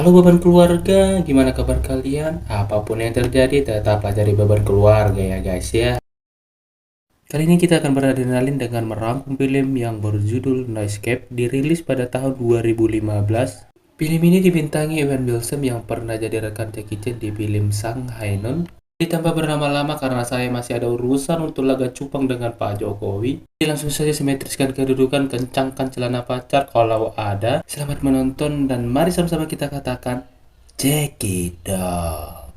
Halo beban keluarga, gimana kabar kalian? Apapun yang terjadi, tetaplah cari beban keluarga ya guys ya. Kali ini kita akan beradrenalin dengan merangkum film yang berjudul No Escape, dirilis pada tahun 2015. Film ini dibintangi Owen Wilson yang pernah jadi rekan Jackie Chan di film Shanghai Noon. Ditambah bernama-lama karena saya masih ada urusan untuk laga cupang dengan Pak Jokowi. Jadi langsung saja simetriskan kedudukan, kencangkan celana pacar kalau ada. Selamat menonton dan mari sama-sama kita katakan check it out.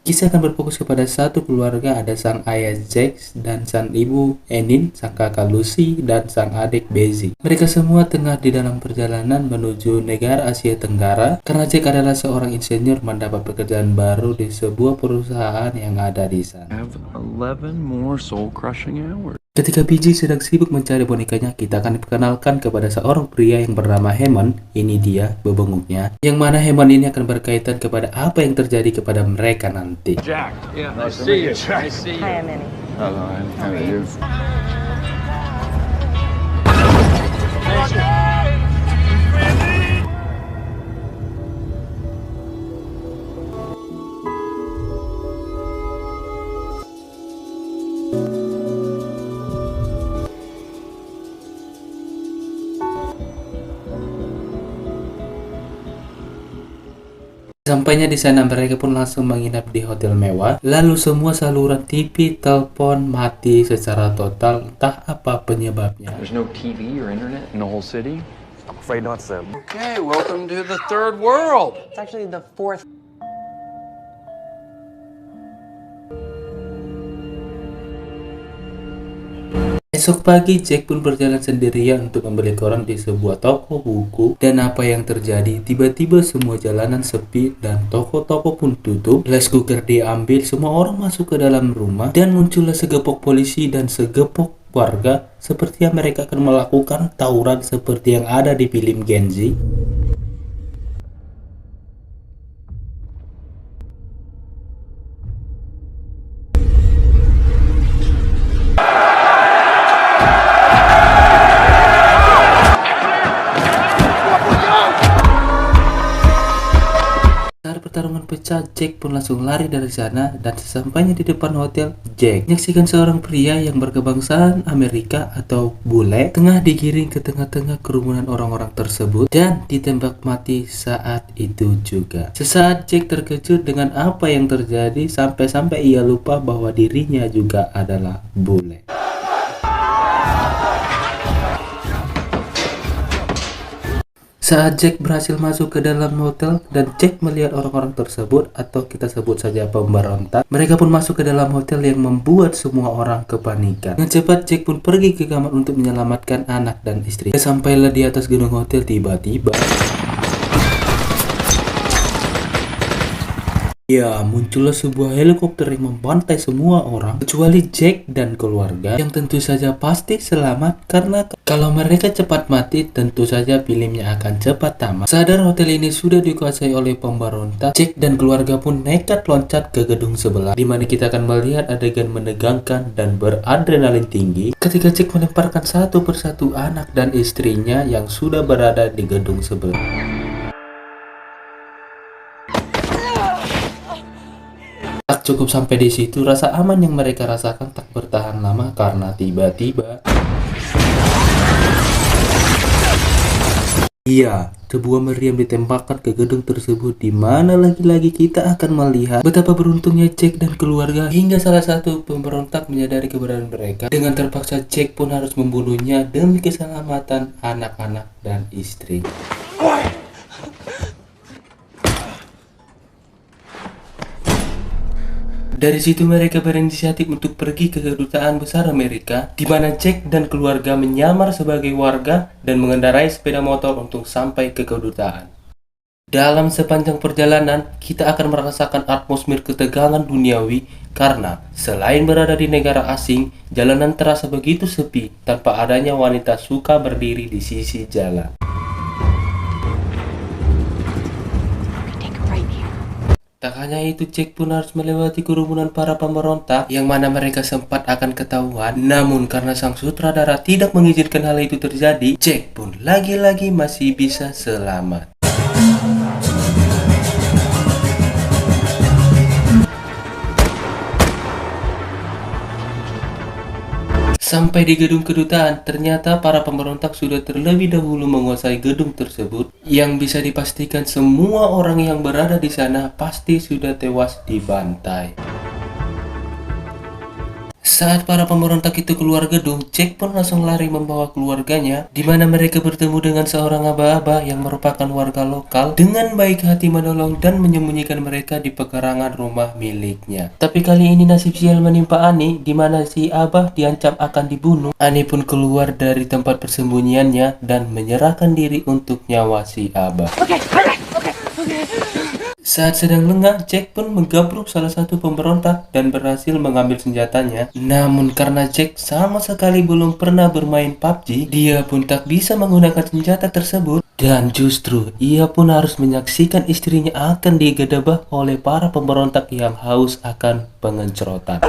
Kisah akan berfokus kepada satu keluarga, ada sang ayah Jack dan sang ibu Enin, sang kakak Lucy, dan sang adik Bezi. Mereka semua tengah di dalam perjalanan menuju negara Asia Tenggara karena Jack adalah seorang insinyur mendapat pekerjaan baru di sebuah perusahaan yang ada di sana. Have 11 more soul-crushing hours. Ketika Biji sedang sibuk mencari bonekanya, kita akan diperkenalkan kepada seorang pria yang bernama Hammond. Ini dia bebenguknya, yang mana Hammond ini akan berkaitan kepada apa yang terjadi kepada mereka nanti. Jack, yeah, nice to meet you. Jack. Nice to see you. Hi, I'm Minnie. Hello, how are you? Sampainya di sana, mereka pun langsung menginap di hotel mewah. Lalu semua saluran TV, telepon mati secara total. Entah apa penyebabnya. There's no TV or internet in the whole city? I'm afraid not, sir. Okay, welcome to the third world. It's actually the fourth. Esok pagi, Jack pun berjalan sendirian untuk membeli koran di sebuah toko buku. Dan apa yang terjadi? Tiba-tiba semua jalanan sepi dan toko-toko pun tutup. Rice cooker diambil, semua orang masuk ke dalam rumah. Dan muncullah segepok polisi dan segepok warga. Seperti yang mereka akan melakukan tawuran seperti yang ada di film Genji. Saat pertarungan pecah, Jack pun langsung lari dari sana dan sesampainya di depan hotel, Jack menyaksikan seorang pria yang berkebangsaan Amerika atau bule tengah digiring ke tengah-tengah kerumunan orang-orang tersebut dan ditembak mati saat itu juga. Sesaat Jack terkejut dengan apa yang terjadi sampai-sampai ia lupa bahwa dirinya juga adalah bule. Saat Jack berhasil masuk ke dalam hotel dan Jack melihat orang-orang tersebut, atau kita sebut saja pemberontak, mereka pun masuk ke dalam hotel yang membuat semua orang kepanikan. Dengan cepat Jack pun pergi ke kamar untuk menyelamatkan anak dan istri. Sampailah di atas gedung hotel, tiba-tiba ya, muncullah sebuah helikopter yang membantai semua orang kecuali Jack dan keluarga yang tentu saja pasti selamat, karena kalau mereka cepat mati tentu saja filmnya akan cepat tamat. Sadar hotel ini sudah dikuasai oleh pemberontak, Jack dan keluarga pun nekat loncat ke gedung sebelah, dimana kita akan melihat adegan menegangkan dan beradrenalin tinggi ketika Jack melemparkan satu persatu anak dan istrinya yang sudah berada di gedung sebelah. Tak cukup sampai di situ, rasa aman yang mereka rasakan tak bertahan lama karena tiba-tiba iya, sebuah meriam ditembakkan ke gedung tersebut, di mana lagi-lagi kita akan melihat betapa beruntungnya Jack dan keluarga hingga salah satu pemberontak menyadari keberadaan mereka. Dengan terpaksa Jack pun harus membunuhnya demi keselamatan anak-anak dan istri. Dari situ mereka berinisiatif untuk pergi ke kedutaan besar Amerika, di mana Jack dan keluarga menyamar sebagai warga dan mengendarai sepeda motor untuk sampai ke kedutaan. Dalam sepanjang perjalanan, kita akan merasakan atmosfer ketegangan duniawi karena selain berada di negara asing, jalanan terasa begitu sepi tanpa adanya wanita suka berdiri di sisi jalan. Tak hanya itu, Jack pun harus melewati kerumunan para pemberontak yang mana mereka sempat akan ketahuan. Namun karena sang sutradara tidak mengizinkan hal itu terjadi, Jack pun lagi-lagi masih bisa selamat. Sampai di gedung kedutaan, ternyata para pemberontak sudah terlebih dahulu menguasai gedung tersebut, yang bisa dipastikan semua orang yang berada di sana pasti sudah tewas dibantai. Saat para pemberontak itu keluar gedung, Jack pun langsung lari membawa keluarganya, di mana mereka bertemu dengan seorang aba-aba yang merupakan warga lokal, dengan baik hati menolong dan menyembunyikan mereka di pekarangan rumah miliknya. Tapi kali ini nasib sial menimpa Ani, di mana si abah diancam akan dibunuh. Ani pun keluar dari tempat persembunyiannya dan menyerahkan diri untuk nyawa si abah. Saat sedang lengah, Jack pun menggabruk salah satu pemberontak dan berhasil mengambil senjatanya. Namun karena Jack sama sekali belum pernah bermain PUBG, dia pun tak bisa menggunakan senjata tersebut. Dan justru ia pun harus menyaksikan istrinya akan digedebah oleh para pemberontak yang haus akan pengencrotan.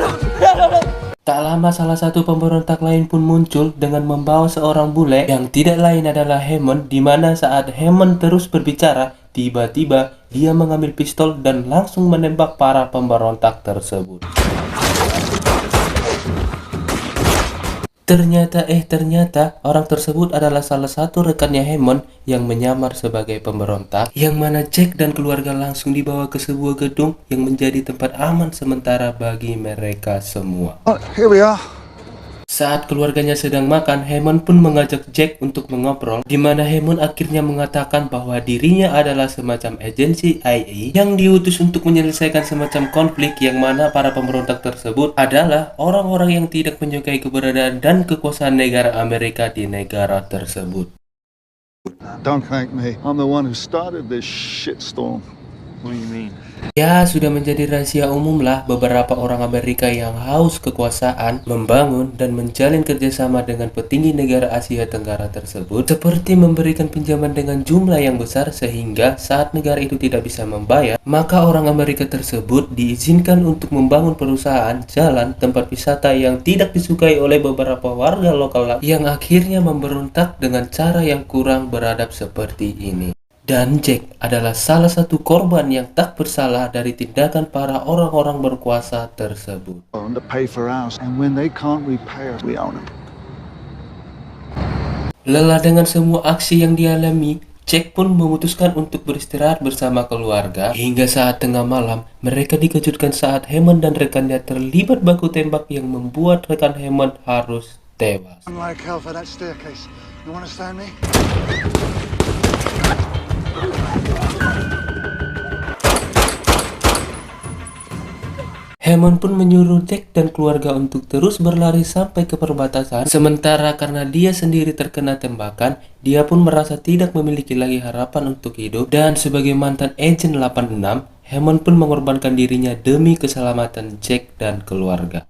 Tak lama salah satu pemberontak lain pun muncul dengan membawa seorang bule yang tidak lain adalah Hammond, di mana saat Hammond terus berbicara, tiba-tiba dia mengambil pistol dan langsung menembak para pemberontak tersebut. Ternyata orang tersebut adalah salah satu rekannya Hammond yang menyamar sebagai pemberontak, yang mana Jack dan keluarga langsung dibawa ke sebuah gedung yang menjadi tempat aman sementara bagi mereka semua. Here we are. Saat keluarganya sedang makan, Hammond pun mengajak Jack untuk mengobrol, di mana Hammond akhirnya mengatakan bahwa dirinya adalah semacam agensi IA yang diutus untuk menyelesaikan semacam konflik, yang mana para pemberontak tersebut adalah orang-orang yang tidak menyukai keberadaan dan kekuasaan negara Amerika di negara tersebut. Don't thank me. I'm the one who started this shitstorm. What do you mean? Ya, sudah menjadi rahasia umum lah, beberapa orang Amerika yang haus kekuasaan membangun dan menjalin kerjasama dengan petinggi negara Asia Tenggara tersebut, seperti memberikan pinjaman dengan jumlah yang besar sehingga saat negara itu tidak bisa membayar, maka orang Amerika tersebut diizinkan untuk membangun perusahaan, jalan, tempat wisata yang tidak disukai oleh beberapa warga lokal yang akhirnya memberontak dengan cara yang kurang beradab seperti ini. Dan Jack adalah salah satu korban yang tak bersalah dari tindakan para orang-orang berkuasa tersebut. And to pay for ours. And when they can't repay us, we own them. Lelah dengan semua aksi yang dialami, Jack pun memutuskan untuk beristirahat bersama keluarga. Hingga saat tengah malam, mereka dikejutkan saat Hammond dan rekannya terlibat baku tembak yang membuat rekan Hammond harus tewas. I'm like hell for that staircase. You understand me? Hammond pun menyuruh Jack dan keluarga untuk terus berlari sampai ke perbatasan. Sementara karena dia sendiri terkena tembakan, dia pun merasa tidak memiliki lagi harapan untuk hidup. Dan sebagai mantan Agent 86, Hammond pun mengorbankan dirinya demi keselamatan Jack dan keluarga.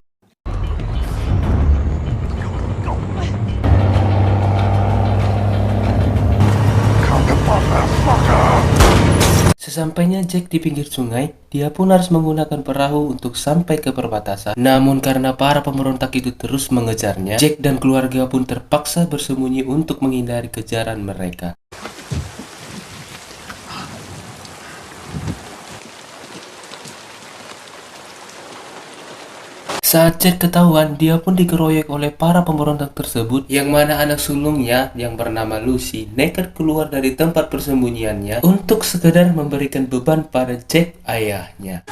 Sesampainya Jack di pinggir sungai, dia pun harus menggunakan perahu untuk sampai ke perbatasan. Namun karena para pemberontak itu terus mengejarnya, Jack dan keluarga pun terpaksa bersembunyi untuk menghindari kejaran mereka. Saat Jack ketahuan, dia pun dikeroyok oleh para pemberontak tersebut, yang mana anak sulungnya yang bernama Lucy nekat keluar dari tempat persembunyiannya untuk sekedar memberikan beban pada Jack ayahnya.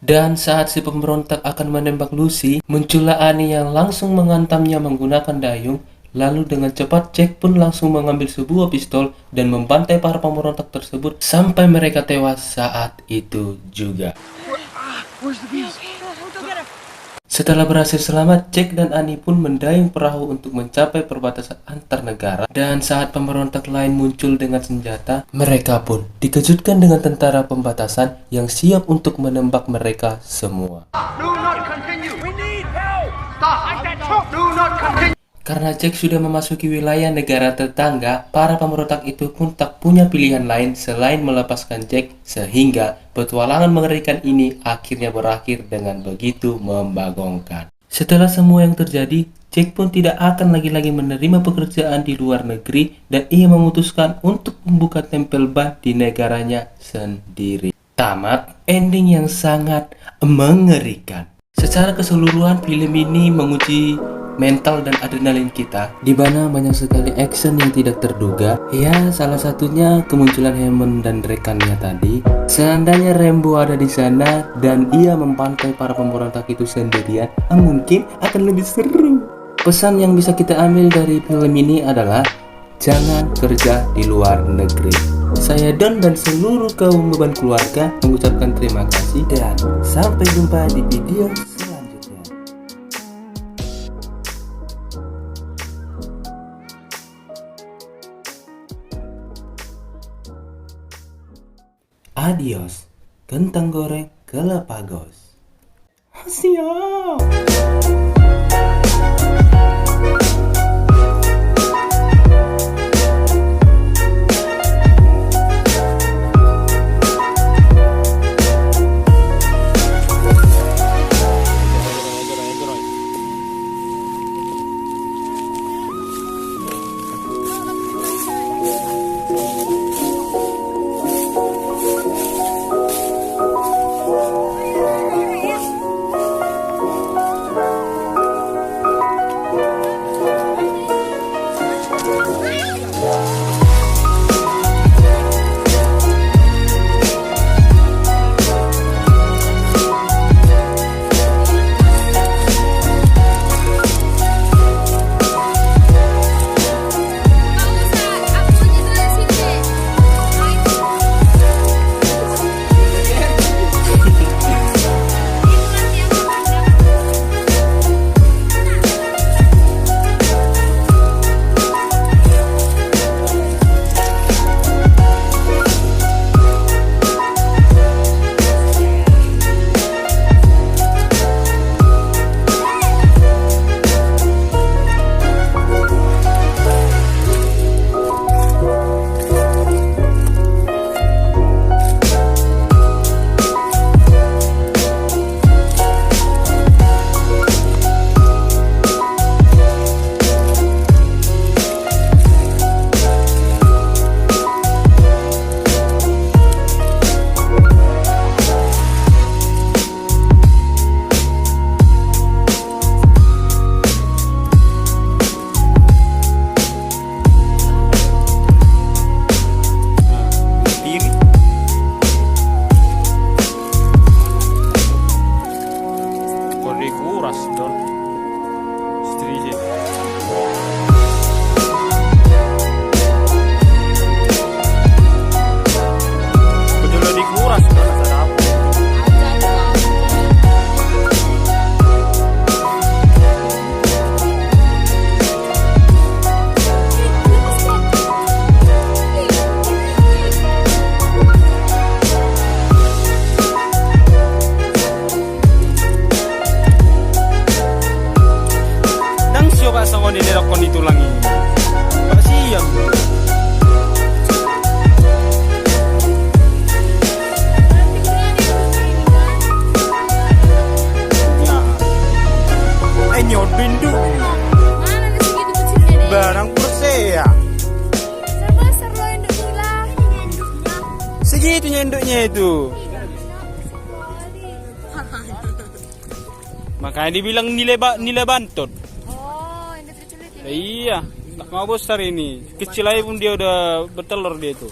Dan saat si pemberontak akan menembak Lucy, muncullah Annie yang langsung menghantamnya menggunakan dayung. Lalu dengan cepat Jack pun langsung mengambil sebuah pistol dan membantai para pemberontak tersebut sampai mereka tewas saat itu juga. Setelah berhasil selamat, Jack dan Annie pun mendayung perahu untuk mencapai perbatasan antar negara. Dan saat pemberontak lain muncul dengan senjata, mereka pun dikejutkan dengan tentara pembatasan yang siap untuk menembak mereka semua. Karena Jack sudah memasuki wilayah negara tetangga, para pemberontak itu pun tak punya pilihan lain selain melepaskan Jack, sehingga petualangan mengerikan ini akhirnya berakhir dengan begitu membagongkan. Setelah semua yang terjadi, Jack pun tidak akan lagi-lagi menerima pekerjaan di luar negeri dan ia memutuskan untuk membuka tempel Ba di negaranya sendiri. Tamat ending yang sangat mengerikan. Secara keseluruhan film ini menguji mental dan adrenalin kita, di mana banyak sekali action yang tidak terduga. Ya, salah satunya kemunculan Hammond dan rekannya tadi. Seandainya Rambo ada di sana dan ia mempantai para pemberontak itu sendirian, mungkin akan lebih seru. Pesan yang bisa kita ambil dari film ini adalah jangan kerja di luar negeri. Saya Don dan seluruh kaum beban keluarga mengucapkan terima kasih dan sampai jumpa di video selanjutnya. Adios, kentang goreng Galapagos. Siap. Segitunya induknya itu. Makanya dibilang nilai bantot. Oh, ini terculik ini. Iya, tak mau besar ini. Kecil aja pun dia udah bertelur dia itu.